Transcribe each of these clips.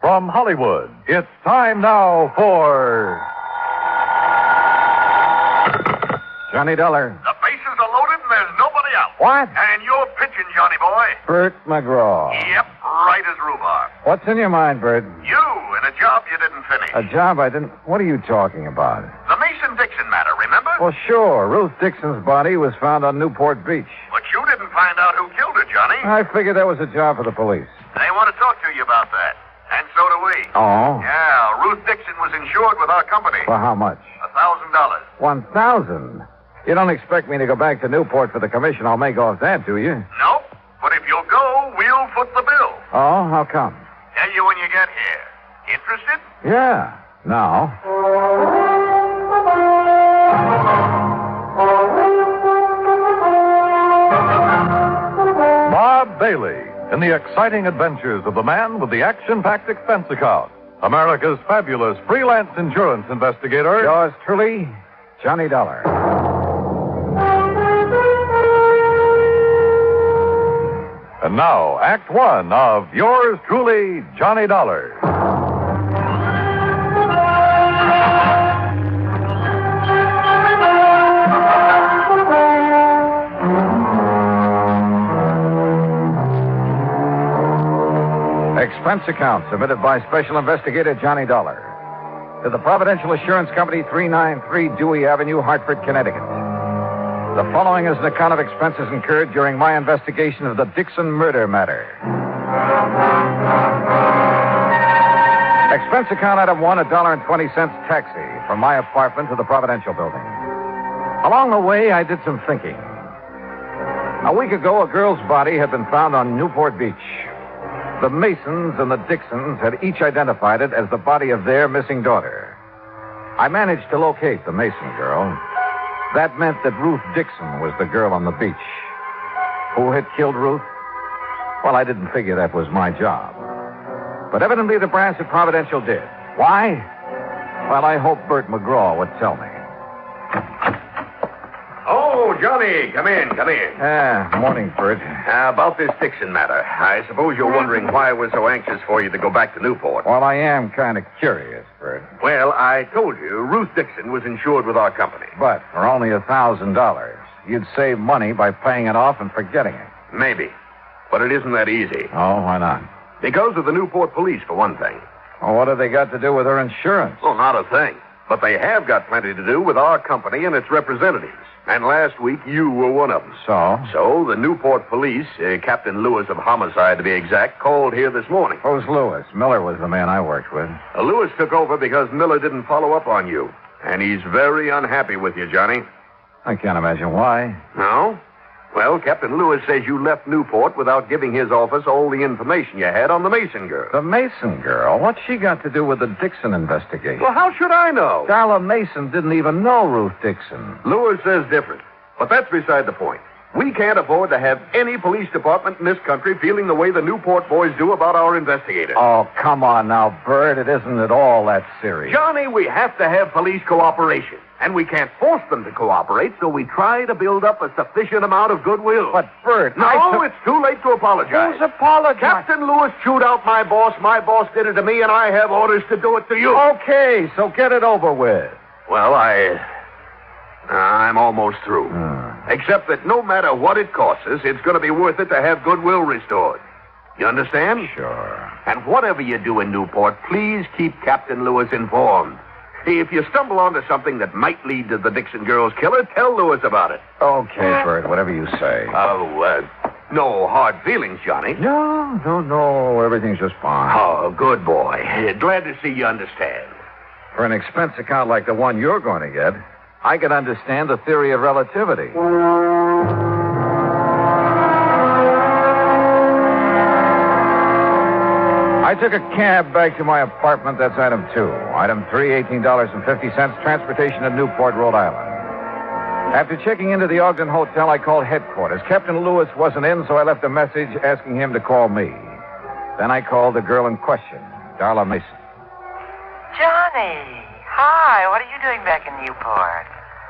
From Hollywood, it's time now for... Johnny Dollar. The bases are loaded and there's nobody out. What? And you're pitching, Johnny boy. Bert McGraw. Yep, right as rhubarb. What's in your mind, Bert? You in a job you didn't finish. A job I didn't... What are you talking about? The Mason-Dixon matter, remember? Well, sure. Ruth Dixon's body was found on Newport Beach. But you didn't find out who killed her, Johnny. I figured that was a job for the police. They want to talk to you about that. And so do we. Oh? Yeah, Ruth Dixon was insured with our company. For how much? $1,000. 1,000? You don't expect me to go back to Newport for the commission I'll make off that, do you? Nope. But if you'll go, we'll foot the bill. Oh, how come? Tell you when you get here. Interested? Yeah. Now. Bob Bailey in the exciting adventures of the man with the action-packed expense account. America's fabulous freelance insurance investigator. Yours truly, Johnny Dollar. And now, Act One of yours truly, Johnny Dollar. Expense account submitted by Special Investigator Johnny Dollar to the Providential Assurance Company, 393 Dewey Avenue, Hartford, Connecticut. The following is an account of expenses incurred during my investigation of the Dixon murder matter. Expense account item one, $1.20 taxi from my apartment to the Providential building. Along the way, I did some thinking. A week ago, a girl's body had been found on Newport Beach. The Masons and the Dixons had each identified it as the body of their missing daughter. I managed to locate the Mason girl. That meant that Ruth Dixon was the girl on the beach. Who had killed Ruth? Well, I didn't figure that was my job. But evidently the brass at Providential did. Why? Well, I hope Bert McGraw would tell me. Oh, Johnny, come in. Morning, Bert. About this Dixon matter. I suppose you're wondering why I was so anxious for you to go back to Newport. Well, I am kind of curious, Bert. Well, I told you, Ruth Dixon was insured with our company. But for only $1,000, you'd save money by paying it off and forgetting it. Maybe. But it isn't that easy. Oh, why not? Because of the Newport police, for one thing. Well, what have they got to do with her insurance? Well, not a thing. But they have got plenty to do with our company and its representatives. And last week, you were one of them. So? So, the Newport police, Captain Lewis of Homicide to be exact, called here this morning. Who's Lewis? Miller was the man I worked with. Lewis took over because Miller didn't follow up on you. And he's very unhappy with you, Johnny. I can't imagine why. No? Well, Captain Lewis says you left Newport without giving his office all the information you had on the Mason girl. The Mason girl? What's she got to do with the Dixon investigation? Well, how should I know? Darla Mason didn't even know Ruth Dixon. Lewis says different. But that's beside the point. We can't afford to have any police department in this country feeling the way the Newport boys do about our investigator. Oh, come on now, Bert. It isn't at all that serious. Johnny, we have to have police cooperation. And we can't force them to cooperate, so we try to build up a sufficient amount of goodwill. But, Bert, No, it's too late to apologize. Who's apologizing? Captain Lewis chewed out my boss. My boss did it to me, and I have orders to do it to you. Okay, so get it over with. Well, I'm almost through. Except that no matter what it costs us, it's going to be worth it to have goodwill restored. You understand? Sure. And whatever you do in Newport, please keep Captain Lewis informed. If you stumble onto something that might lead to the Dixon girl's killer, tell Lewis about it. Okay, Bert, whatever you say. No hard feelings, Johnny. No. Everything's just fine. Oh, good boy. Glad to see you understand. For an expense account like the one you're going to get, I can understand the theory of relativity. I took a cab back to my apartment. That's item two. Item three, $18.50, transportation to Newport, Rhode Island. After checking into the Ogden Hotel, I called headquarters. Captain Lewis wasn't in, so I left a message asking him to call me. Then I called the girl in question, Darla Mason. Johnny, hi. What are you doing back in Newport?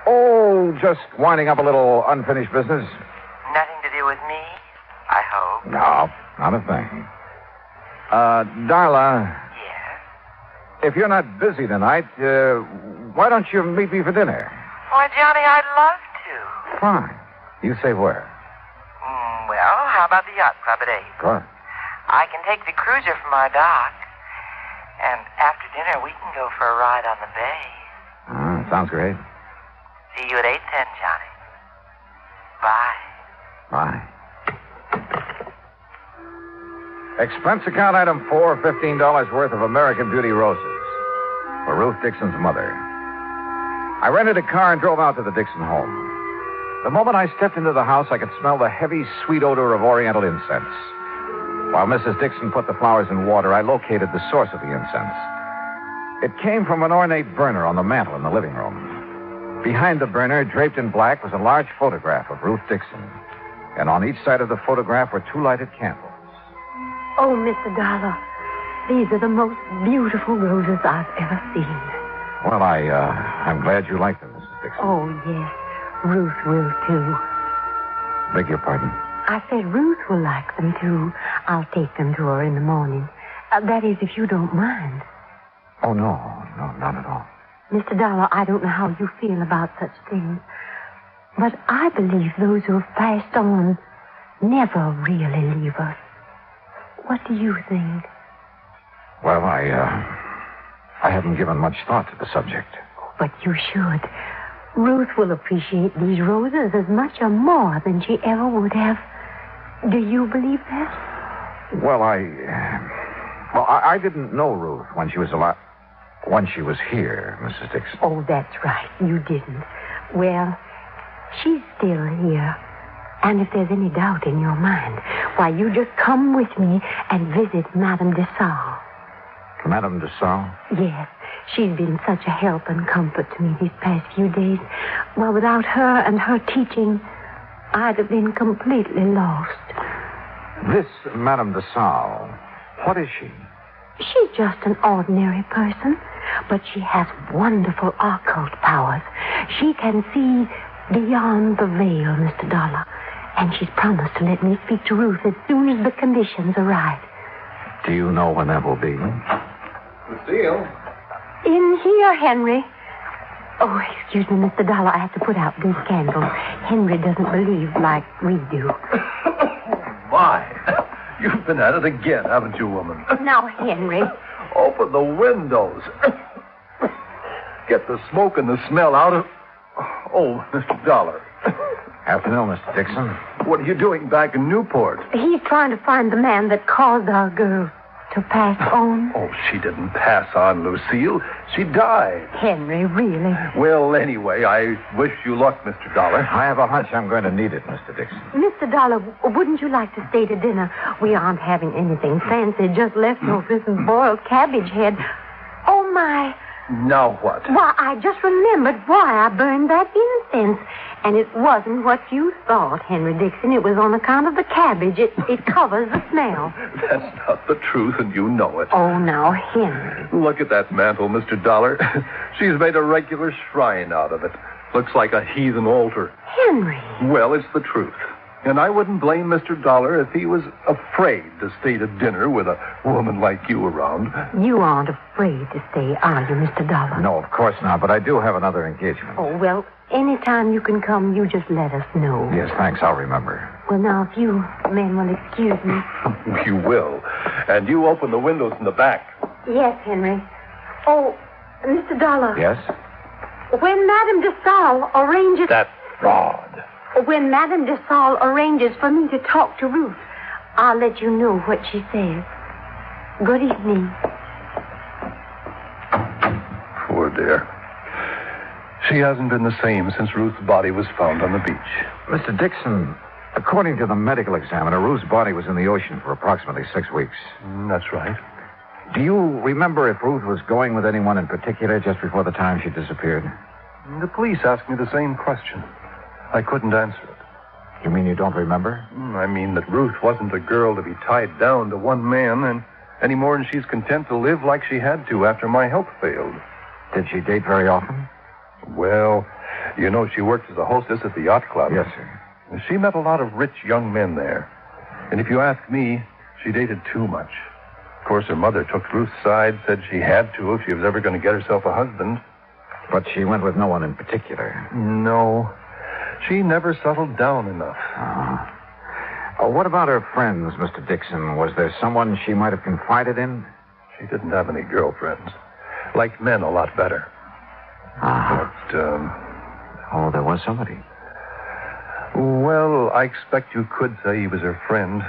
Oh, just winding up a little unfinished business. Nothing to do with me, I hope. No, not a thing. Darla. Yes? if you're not busy tonight, why don't you meet me for dinner? Why, Johnny, I'd love to. Fine. You say where? Well, how about the yacht club at 8? Good. I can take the cruiser from our dock. And after dinner, we can go for a ride on the bay. Sounds great. See you at 8:10, Johnny. Bye. Bye. Expense account item 4, $15 worth of American Beauty roses for Ruth Dixon's mother. I rented a car and drove out to the Dixon home. The moment I stepped into the house, I could smell the heavy, sweet odor of oriental incense. While Mrs. Dixon put the flowers in water, I located the source of the incense. It came from an ornate burner on the mantel in the living room. Behind the burner, draped in black, was a large photograph of Ruth Dixon. And on each side of the photograph were 2 lighted candles. Oh, Mr. Dollar, these are the most beautiful roses I've ever seen. Well, I'm glad you like them, Mrs. Dixon. Oh, yes. Ruth will, too. Beg your pardon? I said Ruth will like them, too. I'll take them to her in the morning. That is, if you don't mind. Oh, no, not at all. Mr. Dollar, I don't know how you feel about such things, but I believe those who have passed on never really leave us. What do you think? Well, I haven't given much thought to the subject. But you should. Ruth will appreciate these roses as much or more than she ever would have. Do you believe that? Well, I didn't know Ruth when she was alive. When she was here, Mrs. Dixon. Oh, that's right. You didn't. Well, she's still here. And if there's any doubt in your mind, why, you just come with me and visit Madame de Stael. Madame de Stael? Yes. She's been such a help and comfort to me these past few days. Well, without her and her teaching, I'd have been completely lost. This Madame de Stael, what is she? She's just an ordinary person, but she has wonderful occult powers. She can see beyond the veil, Mr. Dollar, and she's promised to let me speak to Ruth as soon as the conditions are right. Do you know when that will be? Lucille? In here, Henry. Oh, excuse me, Mr. Dollar. I have to put out these candles. Henry doesn't believe like we do. My, you've been at it again, haven't you, woman? Now, Henry. Open the windows. Get the smoke and the smell out of... Oh, Mr. Dollar. Afternoon, Mr. Dixon. What are you doing back in Newport? He's trying to find the man that caused our girl to pass on. Oh, she didn't pass on, Lucille. She died. Henry, really? Well, anyway, I wish you luck, Mr. Dollar. I have a hunch I'm going to need it, Mr. Dixon. Mr. Dollar, wouldn't you like to stay to dinner? We aren't having anything fancy, just leftovers and boiled cabbage head. Oh, my. Now what? Why, I just remembered why I burned that incense. And it wasn't what you thought, Henry Dixon. It was on account of the cabbage. It covers the smell. That's not the truth, and you know it. Oh, now, Henry. Look at that mantle, Mr. Dollar. She's made a regular shrine out of it. Looks like a heathen altar. Henry. Well, it's the truth. And I wouldn't blame Mr. Dollar if he was afraid to stay to dinner with a woman like you around. You aren't afraid to stay, are you, Mr. Dollar? No, of course not, but I do have another engagement. Oh, well, anytime you can come, you just let us know. Yes, thanks. I'll remember. Well, now, if you men will excuse me. You will. And you open the windows in the back. Yes, Henry. Oh, Mr. Dollar. Yes? When Madame de Stael arranges... That fraud. When Madame de Stael arranges for me to talk to Ruth, I'll let you know what she says. Good evening. Poor dear. She hasn't been the same since Ruth's body was found on the beach. Mr. Dixon, according to the medical examiner, Ruth's body was in the ocean for approximately 6 weeks. That's right. Do you remember if Ruth was going with anyone in particular just before the time she disappeared? The police asked me the same question. I couldn't answer it. You mean you don't remember? I mean that Ruth wasn't a girl to be tied down to one man, and any more than she's content to live like she had to after my help failed. Did she date very often? Well, you know, she worked as a hostess at the yacht club. Yes, sir. She met a lot of rich young men there. And if you ask me, she dated too much. Of course, her mother took Ruth's side, said she had to if she was ever going to get herself a husband. But she went with no one in particular. No. She never settled down enough. What about her friends, Mr. Dixon? Was there someone she might have confided in? She didn't have any girlfriends. Liked men a lot better. But, Oh, there was somebody. well, I expect you could say he was her friend.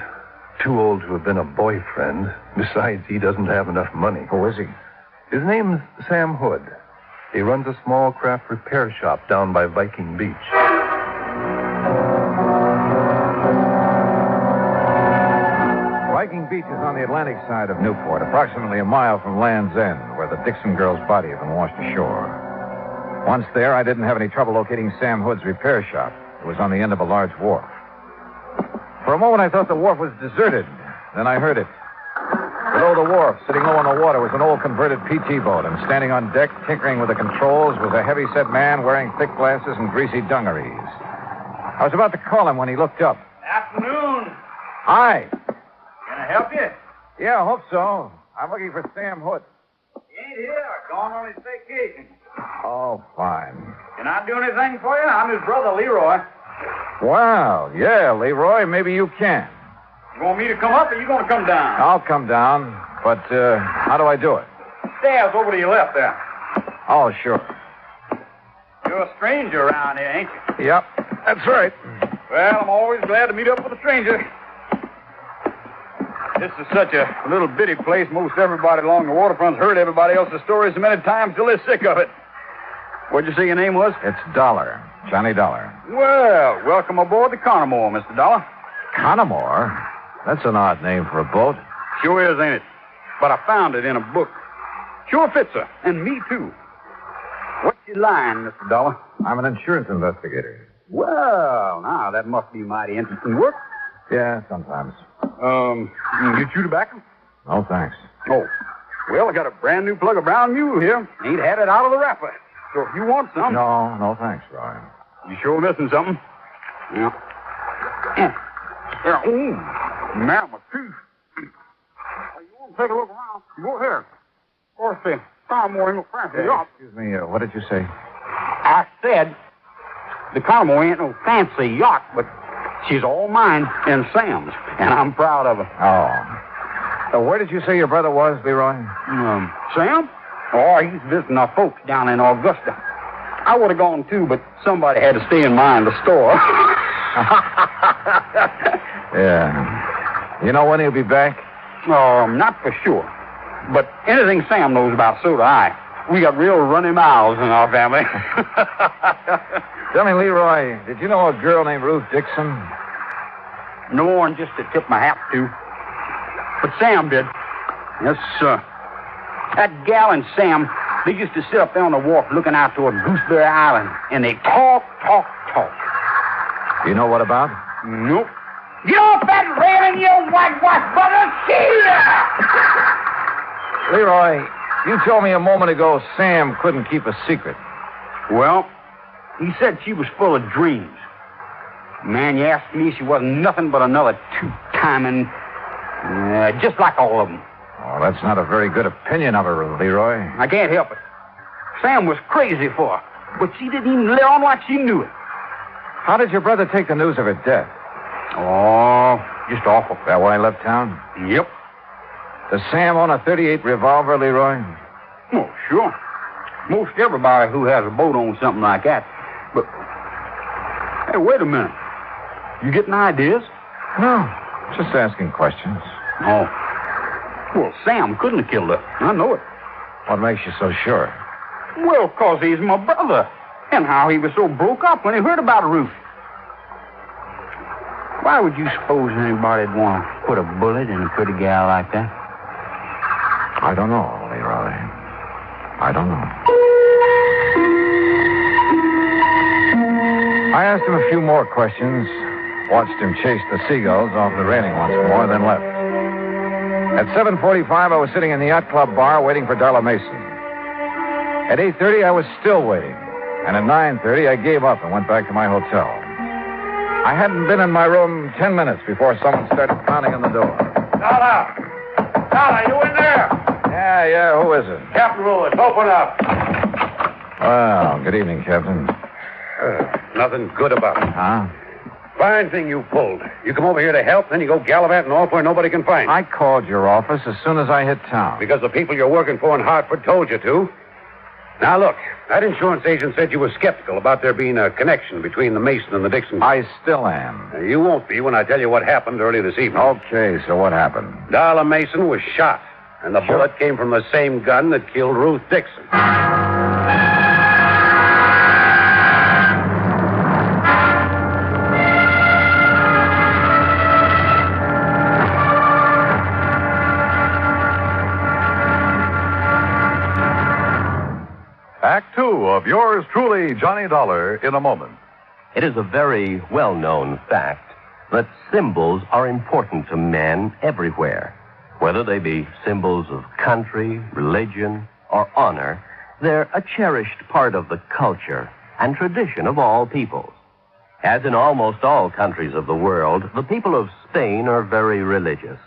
Too old to have been a boyfriend. Besides, he doesn't have enough money. Who is he? His name's Sam Hood. He runs a small craft repair shop down by Viking Beach. Viking Beach is on the Atlantic side of Newport, approximately a mile from Land's End, where the Dixon girl's body had been washed ashore. Once there, I didn't have any trouble locating Sam Hood's repair shop. It was on the end of a large wharf. For a moment, I thought the wharf was deserted. Then I heard it. Below the wharf, sitting low on the water, was an old converted PT boat, and standing on deck, tinkering with the controls, was a heavy-set man wearing thick glasses and greasy dungarees. I was about to call him when he looked up. Afternoon. Hi. Can I help you? Yeah, I hope so. I'm looking for Sam Hood. He ain't here. Gone on his vacation. Oh, fine. Can I do anything for you? I'm his brother, Leroy. Well, yeah, Leroy, maybe you can. You want me to come up or you going to come down? I'll come down, but how do I do it? Stairs over to your left there. Oh, sure. You're a stranger around here, ain't you? Yep, that's right. Well, I'm always glad to meet up with a stranger. This is such a little bitty place. Most everybody along the waterfront's heard everybody else's stories so many times till they're sick of it. What'd you say your name was? It's Dollar. Johnny Dollar. Well, welcome aboard the Connemore, Mr. Dollar. Connemore? That's an odd name for a boat. Sure is, ain't it? But I found it in a book. Sure fits her, and me too. What's your line, Mr. Dollar? I'm an insurance investigator. Well, now, that must be mighty interesting work. Yeah, sometimes. You chew tobacco? No, thanks. Oh. Well, I got a brand new plug of brown mule here. Ain't had it out of the wrapper. So if you want some... No, thanks, Roy. You sure missing something? Yeah. Yeah. Ooh. Man, my tooth. You want to take a look around? Go ahead. Of course, the Connemore ain't no fancy yacht. Excuse me, what did you say? I said the Connemore ain't no fancy yacht, but she's all mine and Sam's, and I'm proud of her. Oh. Where did you say your brother was, Leroy? Sam? Oh, he's visiting our folks down in Augusta. I would have gone too, but somebody had to stay in mind the store. Yeah. You know when he'll be back? Not for sure. But anything Sam knows about, so do I. We got real runny mouths in our family. Tell me, Leroy, did you know a girl named Ruth Dixon? No more than just to tip my hat to. But Sam did. Yes, sir. That gal and Sam, they used to sit up there on the wharf looking out toward Gooseberry Island, and they talk. You know what about? Nope. Get off that railing, you whitewash brother! See ya! Leroy, you told me a moment ago Sam couldn't keep a secret. Well, he said she was full of dreams. Man, you asked me, she wasn't nothing but another two-timing, just like all of them. Oh, that's not a very good opinion of her, Leroy. I can't help it. Sam was crazy for her, but she didn't even let on like she knew it. How did your brother take the news of her death? Oh, just awful. That why he left town? Yep. Does Sam own a .38 revolver, Leroy? Oh, sure. Most everybody who has a boat owns something like that. But, hey, wait a minute. You getting ideas? No, just asking questions. Oh. Well, Sam couldn't have killed her. I know it. What makes you so sure? Well, 'cause he's my brother. And how he was so broke up when he heard about Ruth. Why would you suppose anybody'd want to put a bullet in a pretty gal like that? I don't know, Leroy. I don't know. I asked him a few more questions, watched him chase the seagulls off the railing once more, then left. At 7:45, I was sitting in the yacht club bar waiting for Darla Mason. At 8:30, I was still waiting. And at 9:30, I gave up and went back to my hotel. I hadn't been in my room 10 minutes before someone started pounding on the door. Dollar! Dollar, you in there? Yeah, who is it? Captain Lewis, open up. Well, good evening, Captain. Nothing good about it. Huh? Fine thing you pulled. You come over here to help, then you go gallivanting off where nobody can find you. I called your office as soon as I hit town. Because the people you're working for in Hartford told you to. Now, look, that insurance agent said you were skeptical about there being a connection between the Mason and the Dixon. I still am. You won't be when I tell you what happened early this evening. Okay, so what happened? Darla Mason was shot, and the bullet came from the same gun that killed Ruth Dixon. Act two of yours truly, Johnny Dollar, in a moment. It is a very well-known fact that symbols are important to men everywhere. Whether they be symbols of country, religion, or honor, they're a cherished part of the culture and tradition of all peoples. As in almost all countries of the world, the people of Spain are very religious.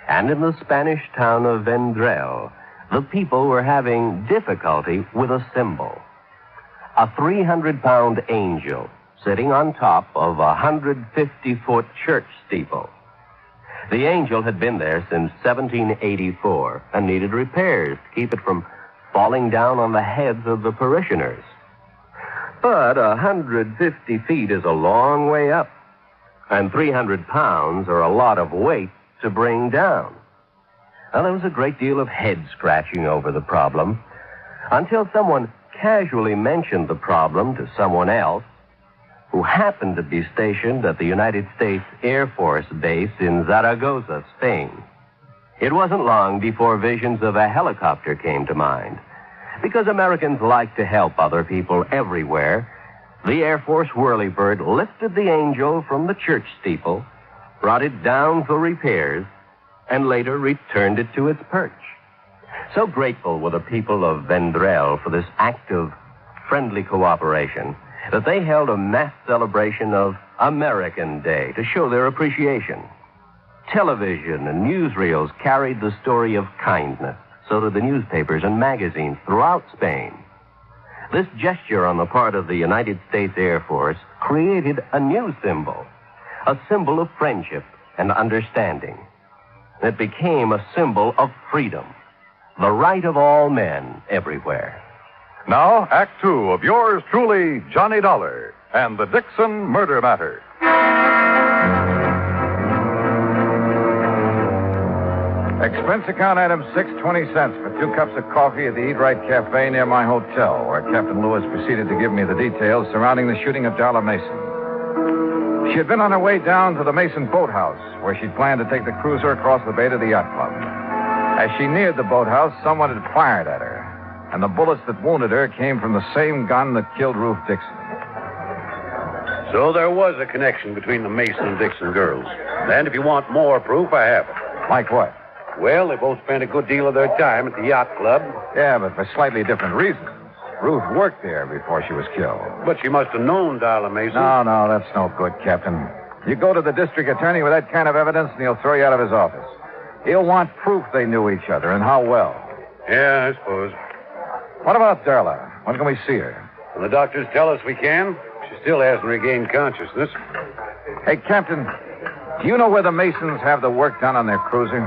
And in the Spanish town of Vendrell, the people were having difficulty with a symbol. A 300-pound angel sitting on top of a 150-foot church steeple. The angel had been there since 1784 and needed repairs to keep it from falling down on the heads of the parishioners. But 150 feet is a long way up, and 300 pounds are a lot of weight to bring down. Now, there was a great deal of head-scratching over the problem until someone casually mentioned the problem to someone else who happened to be stationed at the United States Air Force Base in Zaragoza, Spain. It wasn't long before visions of a helicopter came to mind. Because Americans like to help other people everywhere, the Air Force whirlybird lifted the angel from the church steeple, brought it down for repairs, and later returned it to its perch. So grateful were the people of Vendrell for this act of friendly cooperation that they held a mass celebration of American Day to show their appreciation. Television and newsreels carried the story of kindness. So did the newspapers and magazines throughout Spain. This gesture on the part of the United States Air Force created a new symbol, a symbol of friendship and understanding. It became a symbol of freedom, the right of all men everywhere. Now, Act two of yours truly, Johnny Dollar, and the Dixon Murder Matter. Expense account item 6.20 for 2 cups of coffee at the Eat Right Cafe near my hotel, where Captain Lewis proceeded to give me the details surrounding the shooting of Darla Mason. She had been on her way down to the Mason boathouse, where she'd planned to take the cruiser across the bay to the yacht club. As she neared the boathouse, someone had fired at her, and the bullets that wounded her came from the same gun that killed Ruth Dixon. So there was a connection between the Mason and Dixon girls. And if you want more proof, I have it. Like what? Well, they both spent a good deal of their time at the yacht club. Yeah, but for slightly different reasons. Ruth worked there before she was killed. But she must have known Darla Mason. No, that's no good, Captain. You go to the district attorney with that kind of evidence, and he'll throw you out of his office. He'll want proof they knew each other, and how well. Yeah, I suppose. What about Darla? When can we see her? When the doctors tell us we can. She still hasn't regained consciousness. Hey, Captain, do you know where the Masons have the work done on their cruiser?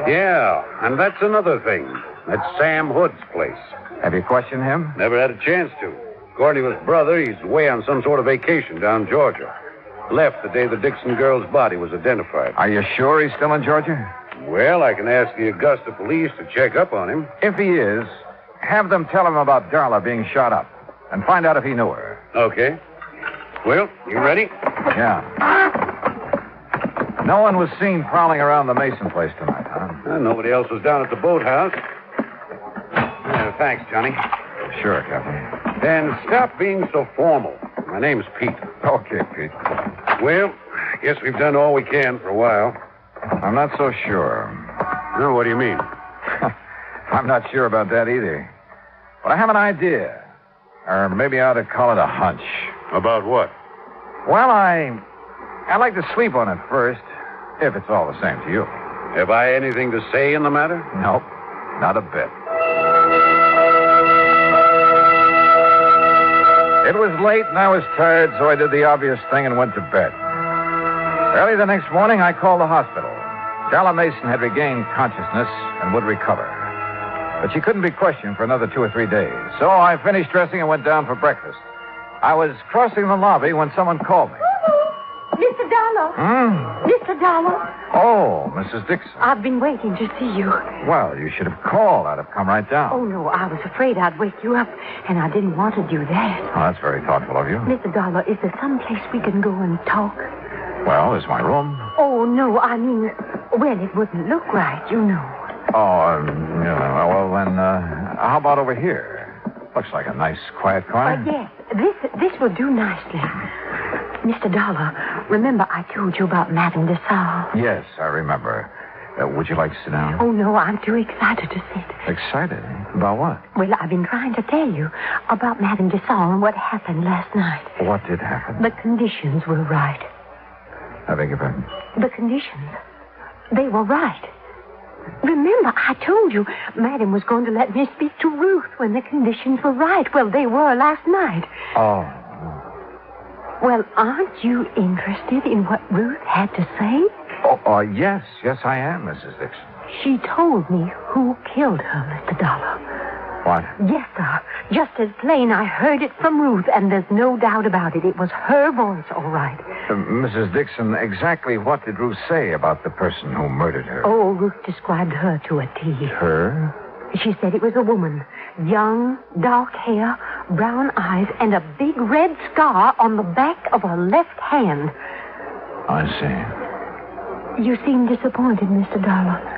Yeah, and that's another thing. That's Sam Hood's place. Have you questioned him? Never had a chance to. According to his brother, he's away on some sort of vacation down in Georgia. Left the day the Dixon girl's body was identified. Are you sure he's still in Georgia? Well, I can ask the Augusta police to check up on him. If he is, have them tell him about Darla being shot up and find out if he knew her. Okay. Well, you ready? Yeah. No one was seen prowling around the Mason place tonight, huh? Nobody else was down at the boathouse. Thanks, Johnny. Sure, Captain. And stop being so formal. My name's Pete. Okay, Pete. Well, I guess we've done all we can for a while. I'm not so sure. No, what do you mean? I'm not sure about that either. But I have an idea. Or maybe I ought to call it a hunch. About what? Well, I'd like to sleep on it first, if it's all the same to you. Have I anything to say in the matter? Nope, not a bit. It was late and I was tired, so I did the obvious thing and went to bed. Early the next morning, I called the hospital. Darla Mason had regained consciousness and would recover. But she couldn't be questioned for another 2 or 3 days. So I finished dressing and went down for breakfast. I was crossing the lobby when someone called me. Mr. Dollar. Mr. Dollar. Oh, Mrs. Dixon. I've been waiting to see you. Well, you should have called. I'd have come right down. Oh, no, I was afraid I'd wake you up, and I didn't want to do that. Oh, that's very thoughtful of you. Mr. Dollar, is there some place we can go and talk? Well, there's my room. Oh, no, I mean, well, it wouldn't look right, you know. Oh, yeah, well, then, how about over here? Looks like a nice, quiet corner. Yes, this will do nicely. Mr. Dollar, remember I told you about Madame de Salle? Yes, I remember. Would you like to sit down? Oh, no, I'm too excited to sit. Excited? About what? Well, I've been trying to tell you about Madame de Salle and what happened last night. What did happen? The conditions were right. I beg your pardon? The conditions. They were right. Remember, I told you Madame was going to let me speak to Ruth when the conditions were right. Well, they were last night. Oh. Well, aren't you interested in what Ruth had to say? Oh, yes. Yes, I am, Mrs. Dixon. She told me who killed her, Mr. Dollar. What? Yes, sir. Just as plain, I heard it from Ruth, and there's no doubt about it. It was her voice, all right. Mrs. Dixon, exactly what did Ruth say about the person who murdered her? Oh, Ruth described her to a T. Her? She said it was a woman. Young, dark hair, brown eyes, and a big red scar on the back of her left hand. I see. You seem disappointed, Mr. Dollar.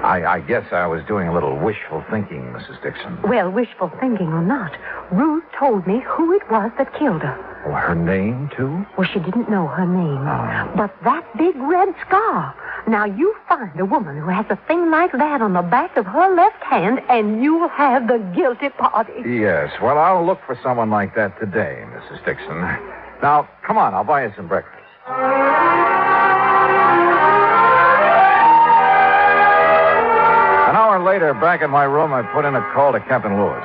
I guess I was doing a little wishful thinking, Mrs. Dixon. Well, wishful thinking or not, Ruth told me who it was that killed her. Oh, her name, too? Well, she didn't know her name. Oh. But that big red scar. Now, you find a woman who has a thing like that on the back of her left hand, and you'll have the guilty party. Yes, well, I'll look for someone like that today, Mrs. Dixon. Now, come on, I'll buy you some breakfast. An hour later, back in my room, I put in a call to Captain Lewis.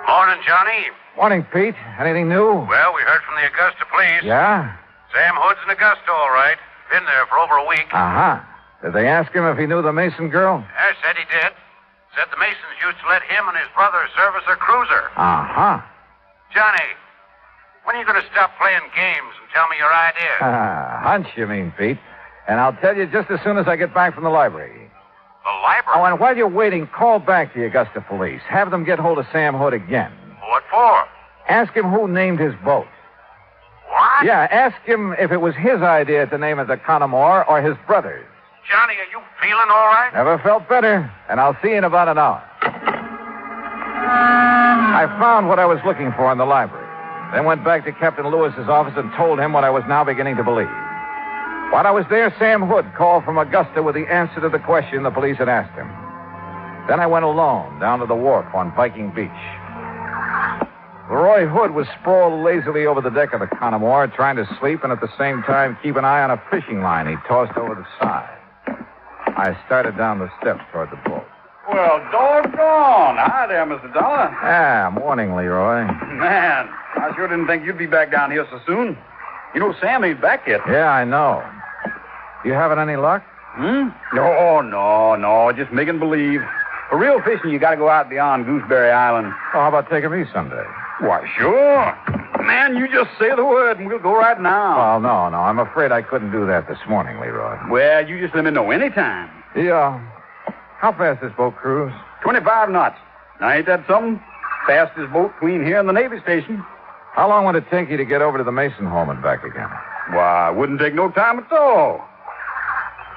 Morning, Johnny. Morning, Pete. Anything new? Well, we heard from the Augusta police. Yeah? Sam Hood's in Augusta, all right. Been there for over a week. Uh-huh. Did they ask him if he knew the Mason girl? Yeah, said he did. Said the Masons used to let him and his brother service a cruiser. Uh-huh. Johnny, when are you going to stop playing games and tell me your ideas? Hunch, you mean, Pete. And I'll tell you just as soon as I get back from the library. The library? Oh, and while you're waiting, call back the Augusta police. Have them get hold of Sam Hood again. What for? Ask him who named his boat. What? Yeah, ask him if it was his idea to name it the Connemore or his brother's. Johnny, are you feeling all right? Never felt better, and I'll see you in about an hour. I found what I was looking for in the library, then went back to Captain Lewis's office and told him what I was now beginning to believe. While I was there, Sam Hood called from Augusta with the answer to the question the police had asked him. Then I went alone down to the wharf on Viking Beach. Leroy Hood was sprawled lazily over the deck of the Connemore, trying to sleep and at the same time keep an eye on a fishing line he tossed over the side. I started down the steps toward the boat. Well, doggone. Hi there, Mr. Dollar. Morning, Leroy. Man, I sure didn't think you'd be back down here so soon. You know, Sam ain't back yet. Yeah, I know. You having any luck? No. Just making believe. For real fishing, you got to go out beyond Gooseberry Island. Oh, how about taking me someday? Why, sure. Man, you just say the word and we'll go right now. Well, no. I'm afraid I couldn't do that this morning, Leroy. Well, you just let me know anytime. Yeah. How fast this boat cruise? 25 knots. Now, ain't that something? Fastest boat between here and the Navy station. How long would it take you to get over to the Mason home and back again? Why, it wouldn't take no time at all.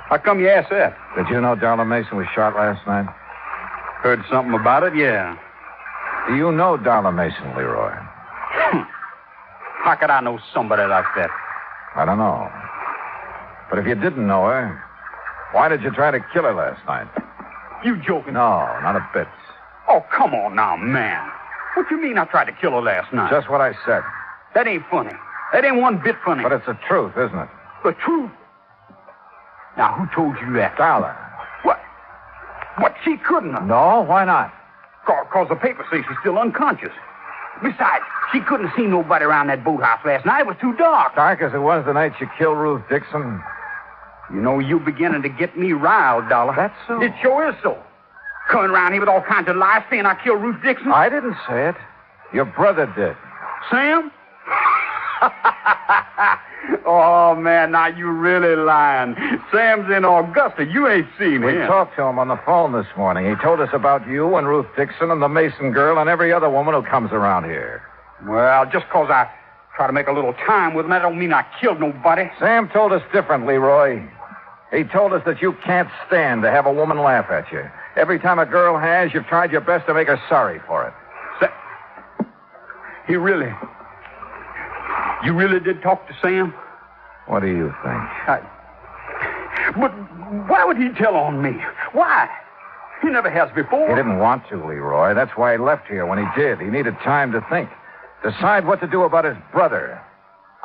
How come you asked that? Did you know Darla Mason was shot last night? Heard something about it, yeah. Do you know Darla Mason, Leroy? How could I know somebody like that? I don't know. But if you didn't know her, why did you try to kill her last night? You joking? No, not a bit. Oh, come on now, man. What you mean I tried to kill her last night? Just what I said. That ain't funny. That ain't one bit funny. But it's the truth, isn't it? The truth? Now, who told you that? Dollar. What? What? She couldn't have. No, why not? Because the papers say she's still unconscious. Besides, she couldn't see nobody around that boathouse last night. It was too dark. Dark as it was the night you killed Ruth Dixon. You know, you're beginning to get me riled, Dollar. That's so. It sure is so. Coming around here with all kinds of lies saying I killed Ruth Dixon. I didn't say it. Your brother did. Sam? Oh, man, now you really lying. Sam's in Augusta. You ain't seen him. We talked to him on the phone this morning. He told us about you and Ruth Dixon and the Mason girl and every other woman who comes around here. Well, just because I try to make a little time with him, that don't mean I killed nobody. Sam told us different, Leroy. He told us that you can't stand to have a woman laugh at you. Every time a girl has, you've tried your best to make her sorry for it. You really did talk to Sam? What do you think? But why would he tell on me? Why? He never has before. He didn't want to, Leroy. That's why he left here when he did. He needed time to think. Decide what to do about his brother.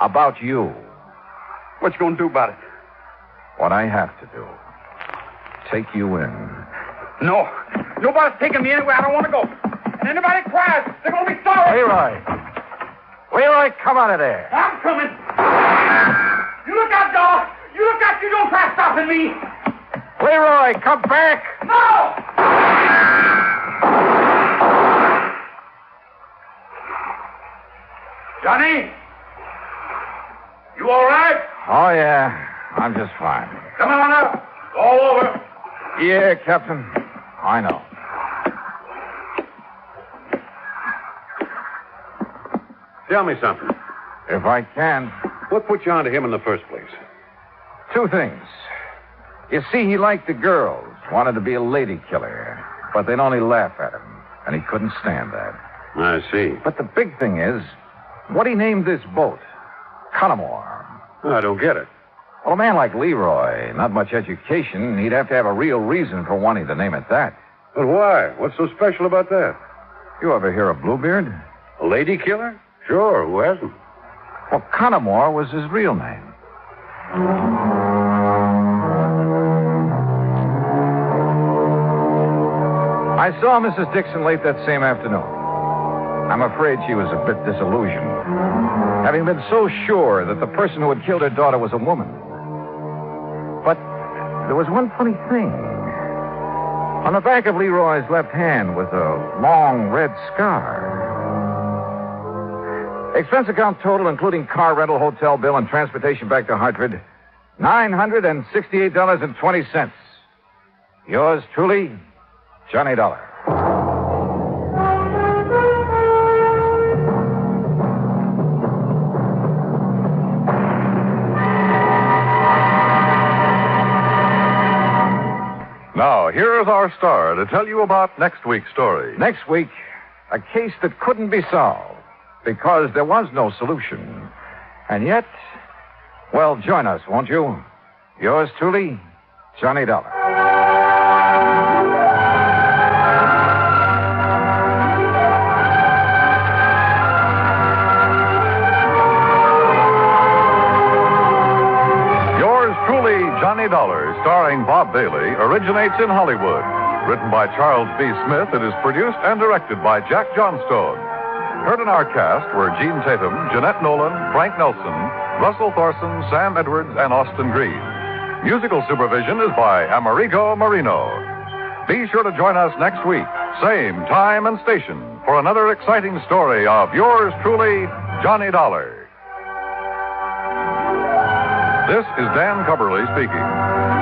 About you. What you gonna do about it? What I have to do. Take you in. No. Nobody's taking me anywhere I don't want to go. And anybody cries, they're gonna be sorry. Leroy, come out of there. I'm coming. You look out, dog. You look out. You don't try stopping me. Leroy, come back. No! Johnny? You all right? Oh, yeah. I'm just fine. Come on up. All over. Yeah, Captain. I know. Tell me something. If I can. What put you onto him in the first place? Two things. You see, he liked the girls, wanted to be a lady killer, but they'd only laugh at him, and he couldn't stand that. I see. But the big thing is, what he named this boat, Connemore. I don't get it. Well, a man like Leroy, not much education, he'd have to have a real reason for wanting to name it that. But why? What's so special about that? You ever hear of Bluebeard? A lady killer? Sure, who hasn't? Well, Connemore was his real name. I saw Mrs. Dixon late that same afternoon. I'm afraid she was a bit disillusioned, having been so sure that the person who had killed her daughter was a woman. But there was one funny thing. On the back of Leroy's left hand was a long red scar. Expense account total, including car rental, hotel bill, and transportation back to Hartford, $968.20. Yours truly, Johnny Dollar. Now, here is our star to tell you about next week's story. Next week, a case that couldn't be solved because there was no solution. And yet, well, join us, won't you? Yours truly, Johnny Dollar. Yours truly, Johnny Dollar, starring Bob Bailey, originates in Hollywood. Written by Charles B. Smith, it is produced and directed by Jack Johnstone. Heard in our cast were Gene Tatum, Jeanette Nolan, Frank Nelson, Russell Thorson, Sam Edwards, and Austin Green. Musical supervision is by Americo Marino. Be sure to join us next week, same time and station, for another exciting story of yours truly, Johnny Dollar. This is Dan Cubberly speaking.